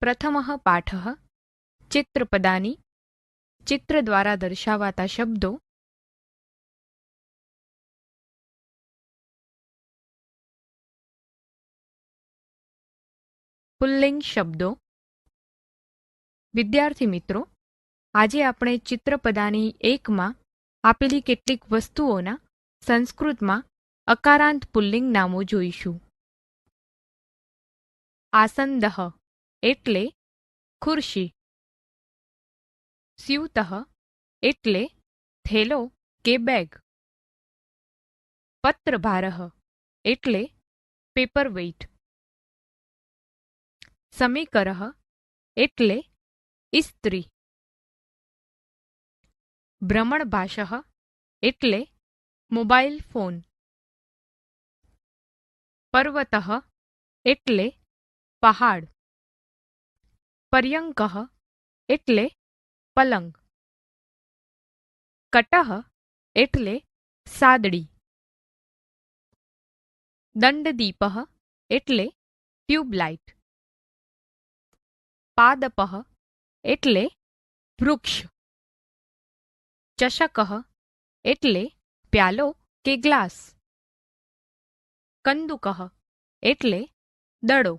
પ્રથમઃ પાઠઃ ચિત્રપદાની ચિત્ર દ્વારા દર્શાવાતા શબ્દો પુલ્લિંગ શબ્દો. વિદ્યાર્થી મિત્રો, આજે આપણે ચિત્રપદાની 1માં આપેલી કેટલીક વસ્તુઓના સંસ્કૃતમાં અકારાંત પુલ્લિંગ નામો જોઈશું. આસંદઃ એટલે ખુરશી. સ્યુતઃ એટલે થેલો કે બેગ. પત્રભારઃ એટલે પેપરવેઇટ. સમીકરઃ એટલે ઇસ્ત્રી. ભ્રમણભાષઃ એટલે મોબાઈલ ફોન. પર્વતઃ એટલે પહાડ. પર્યંકઃ એટલે પલંગ. કટઃ એટલે સાદડી. દંડદીપઃ એટલે ટ્યુબલાઇટ. પાદપઃ એટલે વૃક્ષ. ચષકઃ એટલે પ્યાલો કે ગ્લાસ. કંદુકઃ એટલે દડો.